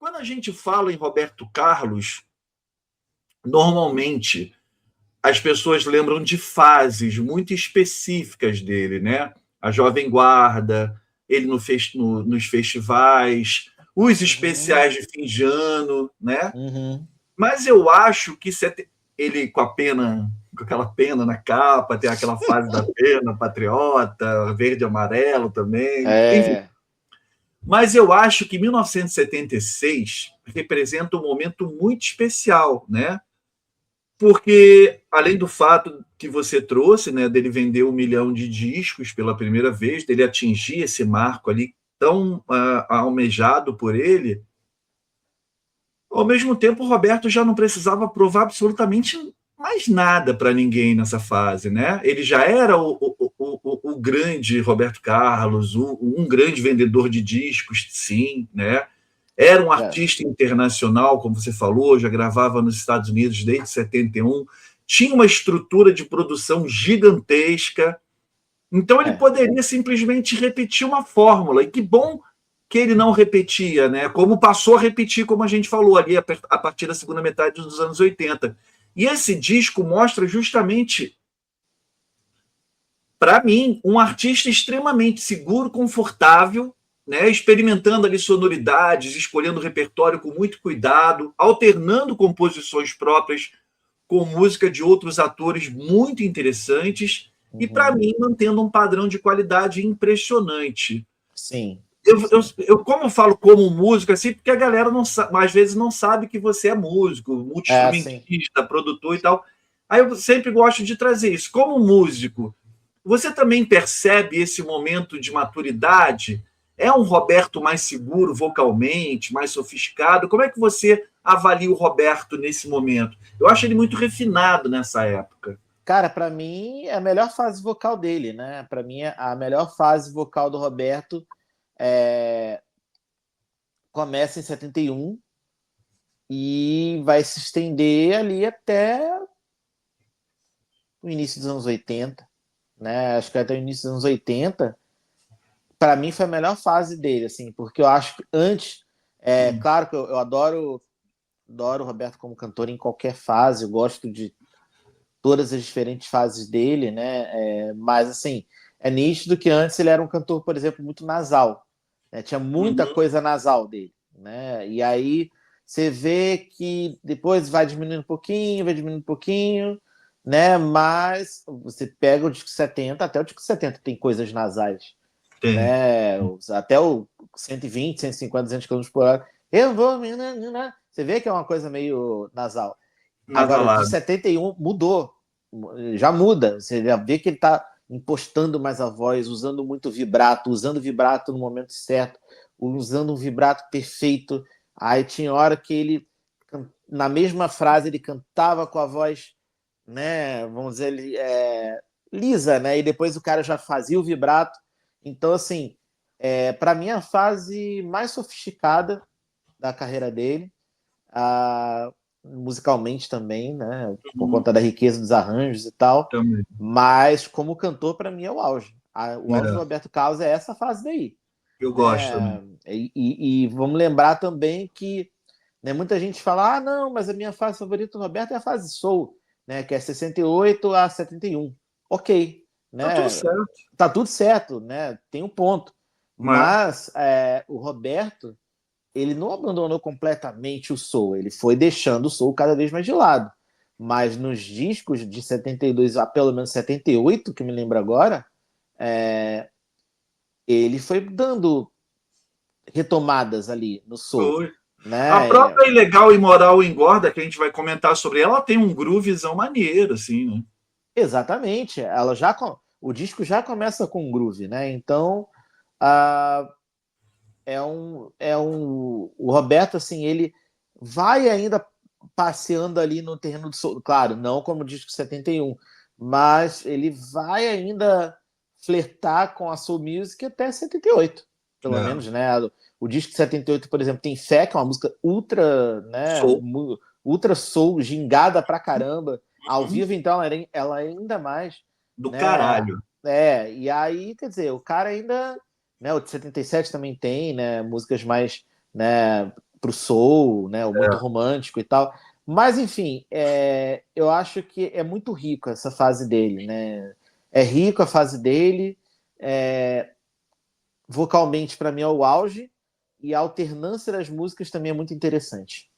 quando a gente fala em Roberto Carlos, normalmente as pessoas lembram de fases muito específicas dele, né? A Jovem Guarda, ele nos festivais, os Uhum, especiais de fim de ano, né? uhum. Mas eu acho que ele com a pena, com aquela pena na capa, tem aquela fase da pena, patriota, verde e amarelo também, enfim. É, Mas eu acho que 1976 representa um momento muito especial, né? Porque, além do fato que você trouxe, né, dele vender 1 milhão de discos pela primeira vez, dele atingir esse marco ali tão almejado por ele, ao mesmo tempo o Roberto já não precisava provar absolutamente mais nada para ninguém nessa fase, né? Ele já era o grande Roberto Carlos, um grande vendedor de discos, sim, né? Era um é, artista internacional, como você falou, já gravava nos Estados Unidos desde 71, tinha uma estrutura de produção gigantesca, então ele é. poderia simplesmente repetir uma fórmula, e que bom que ele não repetia, né? Como passou a repetir, como a gente falou ali, a partir da segunda metade dos anos 80. E esse disco mostra justamente, para mim, um artista extremamente seguro, confortável, né, experimentando ali sonoridades, escolhendo repertório com muito cuidado, alternando composições próprias com música de outros atores muito interessantes e, para Uhum. mim, mantendo um padrão de qualidade impressionante. Sim, sim. Como eu falo como músico, assim, porque a galera não às vezes não sabe que você é músico, É, sim. multi-instrumentista, produtor e tal. Aí eu sempre gosto de trazer isso. Como músico, você também percebe esse momento de maturidade? É um Roberto mais seguro vocalmente, mais sofisticado? Como é que você avalia o Roberto nesse momento? Eu acho ele muito refinado nessa época. Cara, pra mim é a melhor fase vocal dele, né? Pra mim a melhor fase vocal do Roberto é, começa em 71 e vai se estender ali até o início dos anos 80, né? Acho que até o início dos anos 80, para mim foi a melhor fase dele, assim, porque eu acho que antes, claro que eu adoro o Roberto como cantor em qualquer fase, eu gosto de todas as diferentes fases dele, né? Mas assim, é nítido que antes ele era um cantor, por exemplo, muito nasal, né? Tinha muita Uhum. coisa nasal dele, né? E aí você vê que depois vai diminuindo um pouquinho, né? Mas você pega o disco 70, até o disco 70 tem coisas nasais, Tem. né? Até o 120, 150, 200 km por hora. Eu vou. Você vê que é uma coisa meio nasal. Agora, o de Nasalado. 71 mudou, já muda. Você já vê que ele está impostando mais a voz, usando muito vibrato, usando vibrato no momento certo, usando um vibrato perfeito. Aí tinha hora que ele, na mesma frase, ele cantava com a voz, né? Vamos dizer, lisa, né? E depois o cara já fazia o vibrato. Então, assim, para mim, a fase mais sofisticada da carreira dele. Ah, musicalmente também, né? Por Uhum. conta da riqueza dos arranjos e tal. Também. Mas como cantor, para mim, é o auge. O auge do É, Roberto Carlos é essa fase daí. eu gosto também. Né? E vamos lembrar também que, né, muita gente fala: ah, não, mas a minha fase favorita do Roberto é a fase soul, né, que é 68 a 71. Ok, Tá tudo né? certo. Tá tudo certo, né? Tem um ponto. É. Mas o Roberto, ele não abandonou completamente o soul, ele foi deixando o soul cada vez mais de lado. Mas nos discos de 72 a pelo menos 78, que me lembro agora, ele foi dando retomadas ali no soul, Foi. A né? própria Ilegal e Moral Engorda, que a gente vai comentar sobre ela, tem um groovezão maneiro, assim, né? Exatamente, o disco já começa com groove, né? Então, ah, o Roberto, assim, ele vai ainda passeando ali no terreno do soul, claro, não como o disco 71, mas ele vai ainda flertar com a soul music até 78, pelo É. menos, né? O disco de 78, por exemplo, tem Fé, que é uma música ultra, né, Sou. ultra soul, gingada pra caramba. Ao Uhum. vivo, então, ela é ainda mais, Do né? caralho. E aí, quer dizer, o cara ainda, né, o de 77 também tem, né, músicas mais, né, pro soul, né? O muito romântico e tal. Mas, enfim, eu acho que é muito rico essa fase dele, né? É rico a fase dele, vocalmente, para mim, é o auge, e a alternância das músicas também é muito interessante.